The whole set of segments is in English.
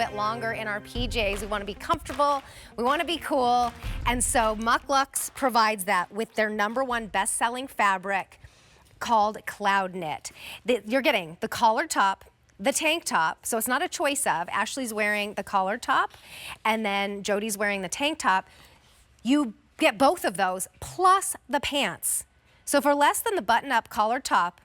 bit longer in our PJs. We want to be comfortable, we want to be cool, and so MUK LUKS provides that with their #1 best-selling fabric called Cloud Knit. You're getting the collared top, the tank top, so it's not a choice of. Ashley's wearing the collared top, and then Jody's wearing the tank top. You get both of those, plus the pants. So for less than the button-up collared top,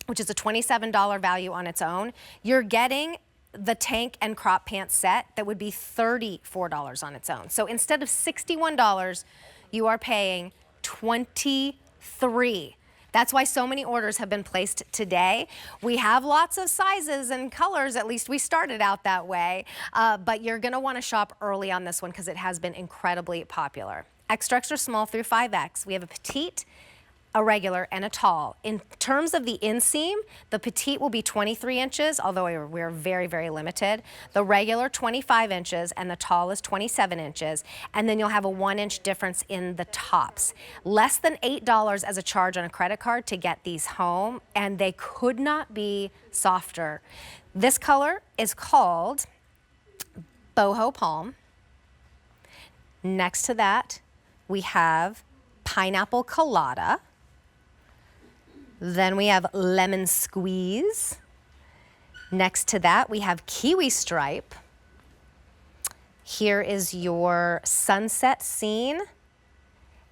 which is a $27 value on its own, you're getting the tank and crop pants set that would be $34 on its own. So instead of $61, you are paying $23. That's why so many orders have been placed today. We have lots of sizes and colors, at least we started out that way, but you're gonna wanna shop early on this one because it has been incredibly popular. Extra, extra small through 5X. We have a petite, a regular, and a tall. In terms of the inseam, the petite will be 23 inches, although we're very, very limited. The regular, 25 inches, and the tall is 27 inches. And then you'll have a 1-inch difference in the tops. Less than $8 as a charge on a credit card to get these home, and they could not be softer. This color is called Boho Palm. Next to that, we have Pineapple Colada. Then we have Lemon Squeeze. Next to that, we have Kiwi Stripe. Here is your Sunset Scene.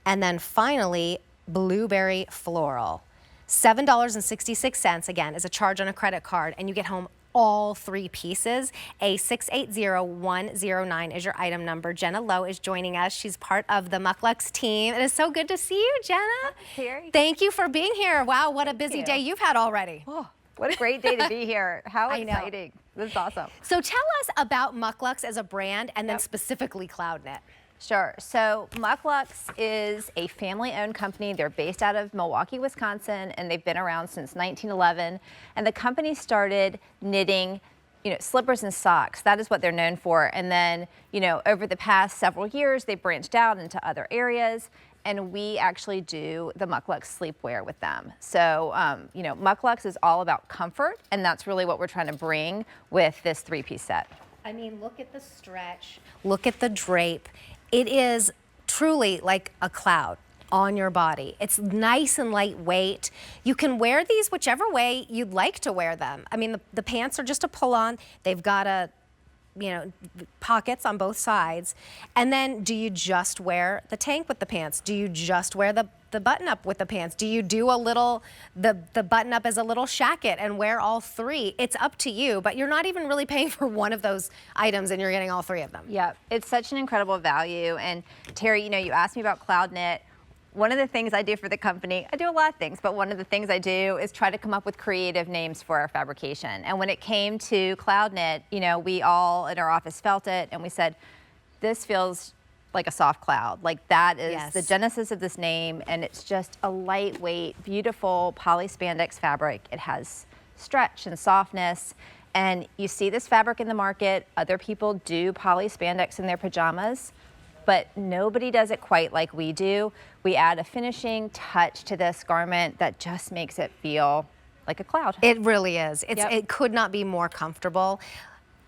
And then finally, Blueberry Floral. $7.66, again, is a charge on a credit card, and you get home all 3 pieces. A680109 is your item number. Jenna Lowe is joining us. She's part of the MUK LUKS team. It is so good to see you, Jenna. Terry. Thank you for being here. Wow, what a busy day you've had already. Oh, what a great day to be here. How exciting. This is awesome. So tell us about MUK LUKS as a brand, and then specifically Cloud Knit. Sure. So MUK LUKS is a family-owned company. They're based out of Milwaukee, Wisconsin, and they've been around since 1911. And the company started knitting, slippers and socks. That is what they're known for. And then, over the past several years, they branched out into other areas. And we actually do the MUK LUKS sleepwear with them. So, MUK LUKS is all about comfort, and that's really what we're trying to bring with this 3-piece set. I mean, look at the stretch, look at the drape. It is truly like a cloud on your body. It's nice and lightweight. You can wear these whichever way you'd like to wear them. I mean, the pants are just a pull-on. They've got pockets on both sides. And then do you just wear the tank with the pants? Do you just wear the button-up with the pants? Do you do the button-up as a little shacket and wear all 3? It's up to you, but you're not even really paying for one of those items, and you're getting all 3 of them. Yeah, it's such an incredible value. And Terry, you asked me about Cloud Knit. One of the things I do for the company, I do a lot of things, but one of the things I do is try to come up with creative names for our fabrication. And when it came to Cloud Knit, we all in our office felt it, and we said, this feels like a soft cloud. Like that is the genesis of this name, and it's just a lightweight, beautiful poly spandex fabric. It has stretch and softness, and you see this fabric in the market. Other people do poly spandex in their pajamas, but nobody does it quite like we do. We add a finishing touch to this garment that just makes it feel like a cloud. It really is. It could not be more comfortable.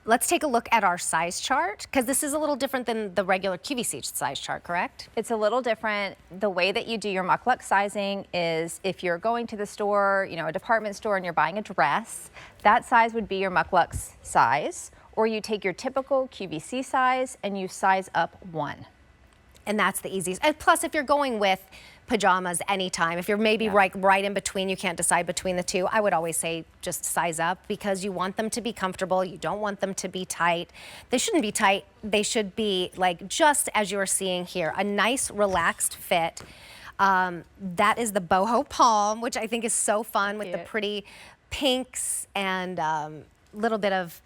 Let's take a look at our size chart, because this is a little different than the regular QVC size chart, correct? It's a little different. The way that you do your MUK LUKS sizing is if you're going to the store, a department store, and you're buying a dress, that size would be your MUK LUKS size. Or you take your typical QVC size and you size up 1. And that's the easiest. And plus, if you're going with pajamas anytime, if you're maybe right in between, you can't decide between the 2, I would always say just size up, because you want them to be comfortable. You don't want them to be tight. They shouldn't be tight. They should be like just as you're seeing here, a nice relaxed fit. That is the Boho Palm, which I think is so fun with the pretty pinks and little bit of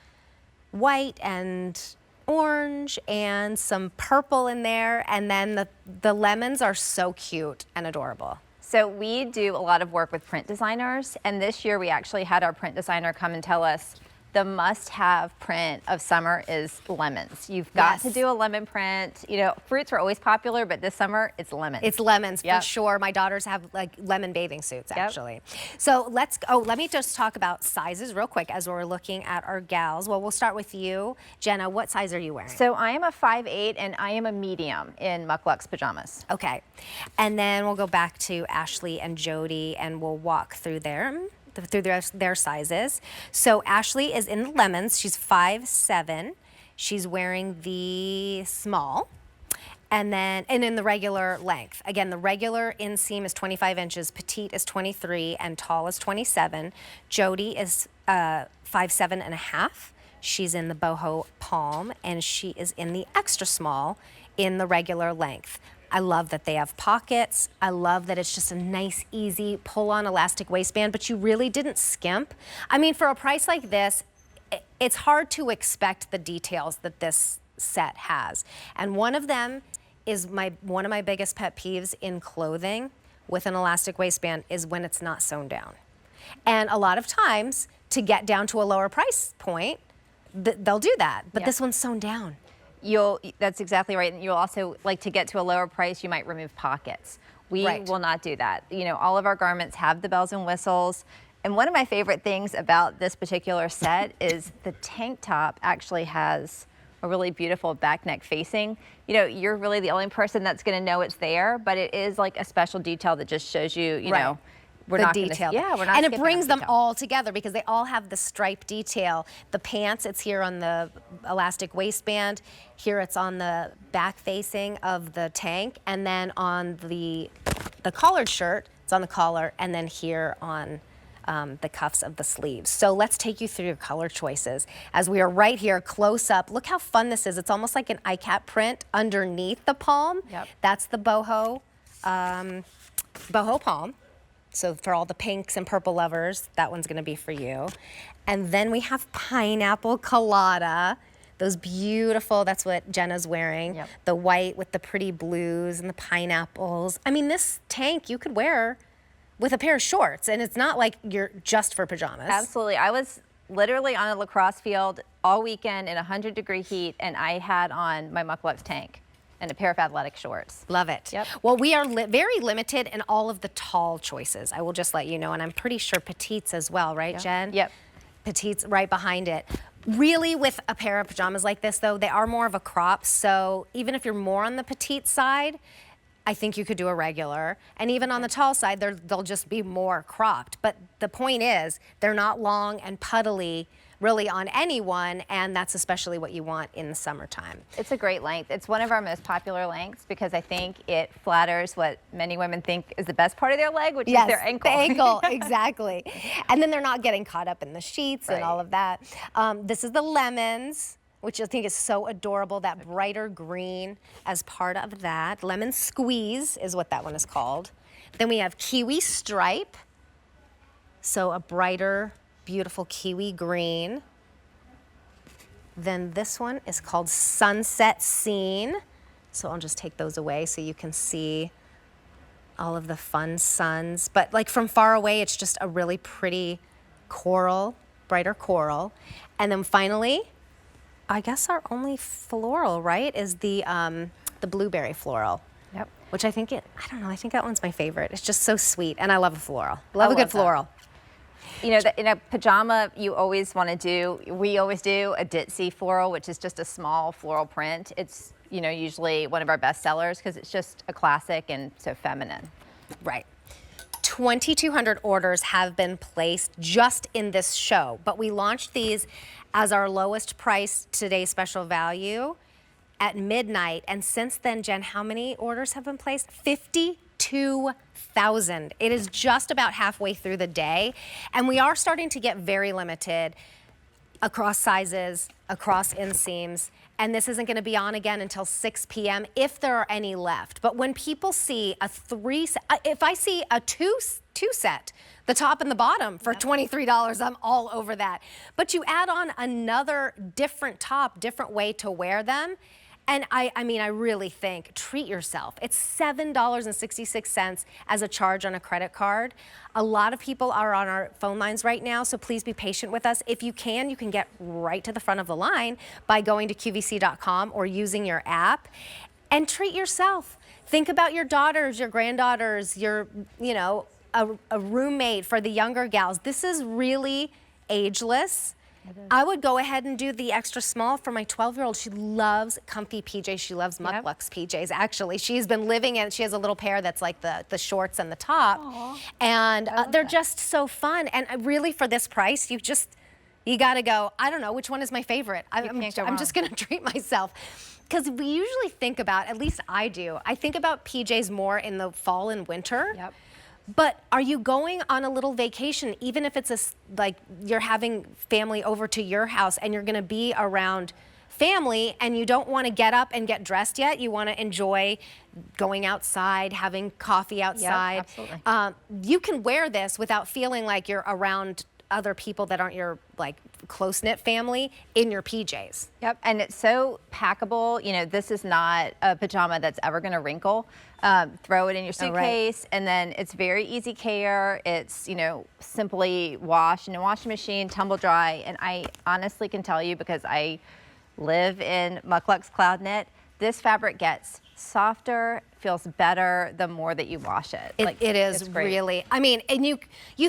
white and orange and some purple in there, and then the lemons are so cute and adorable. So we do a lot of work with print designers, and this year we actually had our print designer come and tell us, the must-have print of summer is lemons. You've got to do a lemon print. You know, fruits were always popular, but this summer it's lemons. It's lemons for sure. My daughters have like lemon bathing suits actually. So let me just talk about sizes real quick as we're looking at our gals. Well, we'll start with you, Jenna. What size are you wearing? So I am a 5'8" and I am a medium in MUK LUKS pajamas. Okay, and then we'll go back to Ashley and Jody and we'll walk through their sizes. So Ashley is in the lemons. She's 5'7". She's wearing the small. And in the regular length. Again, the regular inseam is 25 inches, petite is 23, and tall is 27. Jody is 5'7.5". She's in the boho palm, and she is in the extra small in the regular length. I love that they have pockets. I love that it's just a nice, easy pull-on elastic waistband, but you really didn't skimp. I mean, for a price like this, it's hard to expect the details that this set has. And one of them is one of my biggest pet peeves in clothing with an elastic waistband is when it's not sewn down. And a lot of times, to get down to a lower price point, they'll do that, but this one's sewn down. That's exactly right. And you'll also, like, to get to a lower price, you might remove pockets. We will not do that. You know, all of our garments have the bells and whistles. And one of my favorite things about this particular set is the tank top actually has a really beautiful back neck facing. You know, you're really the only person that's going to know it's there, but it is like a special detail that just shows you, you know, we're not detail. We're not. And it brings them all together because they all have the stripe detail. The pants, it's here on the elastic waistband. Here it's on the back facing of the tank, and then on the collared shirt, it's on the collar, and then here on the cuffs of the sleeves. So let's take you through your color choices as we are right here close up. Look how fun this is. It's almost like an ICAP print underneath the palm. That's the boho palm. So for all the pinks and purple lovers, that one's gonna be for you. And then we have pineapple colada. Those beautiful, that's what Jenna's wearing. The white with the pretty blues and the pineapples. I mean, this tank you could wear with a pair of shorts, and it's not like you're just for pajamas. Absolutely. I was literally on a lacrosse field all weekend in 100-degree heat, and I had on my MUK LUKS tank and a pair of athletic shorts. Love it. Well, we are very limited in all of the tall choices. I will just let you know, and I'm pretty sure petites as well, right, Jen? Petites right behind it. Really, with a pair of pajamas like this, though, they are more of a crop, so even if you're more on the petite side, I think you could do a regular. And even on the tall side, they'll just be more cropped. But the point is, they're not long and puddly really on anyone, and that's especially what you want in the summertime. It's a great length. It's one of our most popular lengths because I think it flatters what many women think is the best part of their leg, which is their ankle. The ankle, exactly. And then they're not getting caught up in the sheets and all of that. This is the lemons, which I think is so adorable, that brighter green as part of that. Lemon squeeze is what that one is called. Then we have kiwi stripe, so a brighter, beautiful kiwi green. Then this one is called sunset scene. So I'll just take those away so you can see all of the fun suns. But like from far away, it's just a really pretty coral, brighter coral. And then finally, I guess our only floral, right, is the blueberry floral. Which I think I don't know, I think that one's my favorite. It's just so sweet, and I love a floral. Love a good floral. You know, in a pajama, you always want to do, we always do a ditzy floral, which is just a small floral print. It's, you know, usually one of our best sellers because it's just a classic and so feminine. Right. 2,200 orders have been placed just in this show, but we launched these as our lowest price today special value at midnight. And since then, Jen, how many orders have been placed? 52,000. It is just about halfway through the day. And we are starting to get very limited across sizes, across inseams. And this isn't going to be on again until 6 p.m. if there are any left. But when people see a if I see a two set, the top and the bottom for $23, I'm all over that. But you add on another different top, different way to wear them, And I mean, I really think, treat yourself. It's $7.66 as a charge on a credit card. A lot of people are on our phone lines right now, so please be patient with us. If you can get right to the front of the line by going to QVC.com or using your app, and treat yourself. Think about your daughters, your granddaughters, your, a roommate for the younger gals. This is really ageless. I would go ahead and do the extra small for my 12-year-old. She loves comfy PJs. She loves MUK LUKS PJs, actually. She's been living in, she has a little pair that's like the shorts and the top. Aww. And they're just so fun. And really, for this price, you gotta go, I don't know, which one is my favorite? I'm just gonna treat myself. Because we usually think about, at least I do, I think about PJs more in the fall and winter. Yep. But are you going on a little vacation, even if it's like you're having family over to your house and you're gonna be around family and you don't wanna get up and get dressed yet, you wanna enjoy going outside, having coffee outside. Yep, absolutely. You can wear this without feeling like you're around other people that aren't your close-knit family in your PJs. Yep, and it's so packable. This is not a pajama that's ever gonna wrinkle. Throw it in your suitcase, and then it's very easy care. It's, simply wash in a washing machine, tumble dry, and I honestly can tell you, because I live in MUK LUKS Cloud Knit, this fabric gets softer, feels better the more that you wash it. It is really, I mean, and you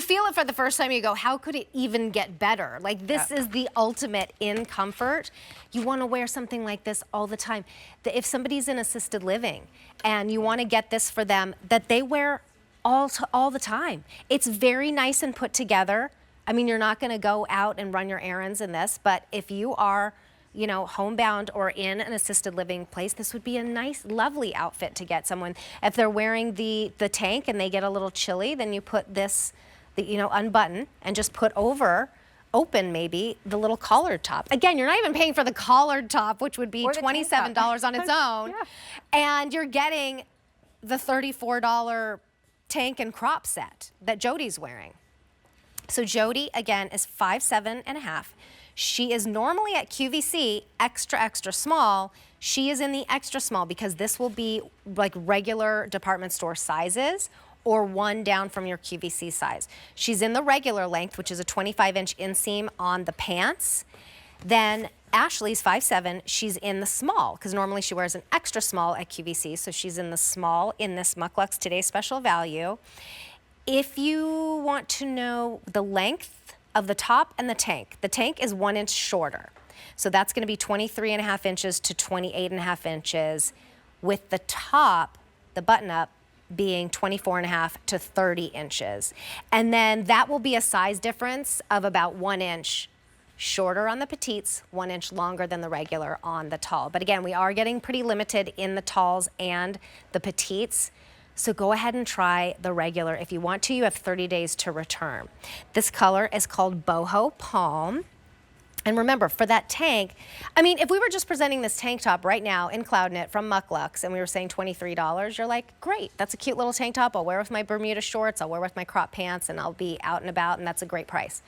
feel it for the first time, you go, how could it even get better? Like, this is the ultimate in comfort. You want to wear something like this all the time. If somebody's in assisted living and you want to get this for them, that they wear all the time. It's very nice and put together. I mean, you're not going to go out and run your errands in this, but if you are homebound or in an assisted living place, this would be a nice, lovely outfit to get someone. If they're wearing the tank and they get a little chilly, then you put this, unbutton and just put open maybe the little collared top. Again, you're not even paying for the collared top, which would be $27 on its own. Yeah. And you're getting the $34 tank and crop set that Jody's wearing. So Jody, again, is 5'7.5". She is normally at QVC extra small. She is in the extra small because this will be like regular department store sizes or one down from your QVC size. She's in the regular length, which is a 25-inch inseam on the pants. Then Ashley's 5'7". She's in the small because normally she wears an extra small at QVC. So she's in the small in this MUK LUKS Today's Special Value. If you want to know the length of the top and the tank is 1 inch shorter. So that's gonna be 23.5 inches to 28.5 inches, with the top, the button up, being 24.5 to 30 inches. And then that will be a size difference of about 1 inch shorter on the petites, 1 inch longer than the regular on the tall. But again, we are getting pretty limited in the talls and the petites. So go ahead and try the regular. If you want to, you have 30 days to return. This color is called Boho Palm. And remember, for that tank, I mean, if we were just presenting this tank top right now in Cloud Knit from MUK LUKS and we were saying $23, you're like, great, that's a cute little tank top. I'll wear with my Bermuda shorts, I'll wear with my crop pants, and I'll be out and about, and that's a great price.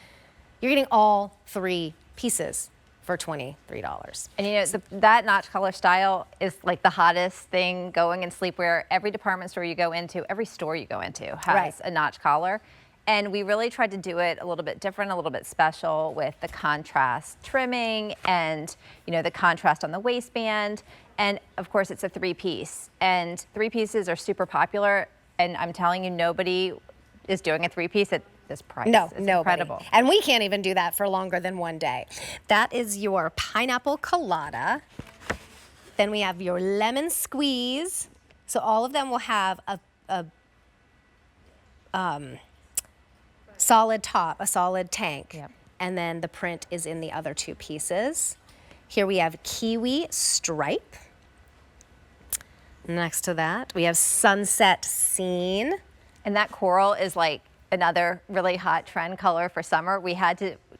You're getting all 3 pieces for $23. And that notch color style is like the hottest thing going in sleepwear. Every department store you go into, every store you go into has a notch collar. And we really tried to do it a little bit different, a little bit special with the contrast trimming and the contrast on the waistband. And of course it's a 3-piece, and 3 pieces are super popular. And I'm telling you, nobody is doing a 3-piece at this price. No, it's nobody. Incredible. And we can't even do that for longer than 1 day. That is your pineapple colada. Then we have your lemon squeeze. So all of them will have a solid top, a solid tank. Yep. And then the print is in the other 2 pieces. Here we have kiwi stripe. Next to that, we have sunset scene. And that coral is like another really hot trend color for summer.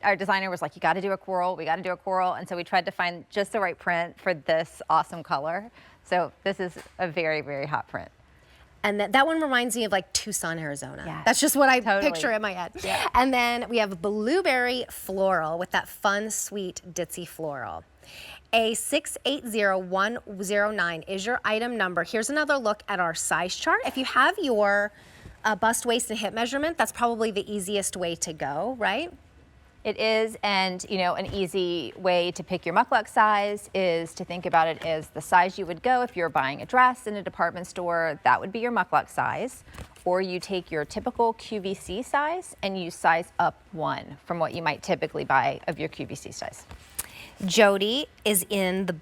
Our designer was like, you gotta do a coral, we gotta do a coral. And so we tried to find just the right print for this awesome color. So this is a very, very hot print. And that one reminds me of like Tucson, Arizona. Yeah, that's just what I totally. picture in my head. Yeah. And then we have blueberry floral with that fun, sweet, ditzy floral. A 680109 is your item number. Here's another look at our size chart. If you have your bust, waist, and hip measurement, that's probably the easiest way to go, right? It is, and an easy way to pick your MUK size is to think about it as the size you would go if you're buying a dress in a department store. That would be your MUK size. Or you take your typical QVC size and you size up 1 from what you might typically buy of your QVC size. Jody is in the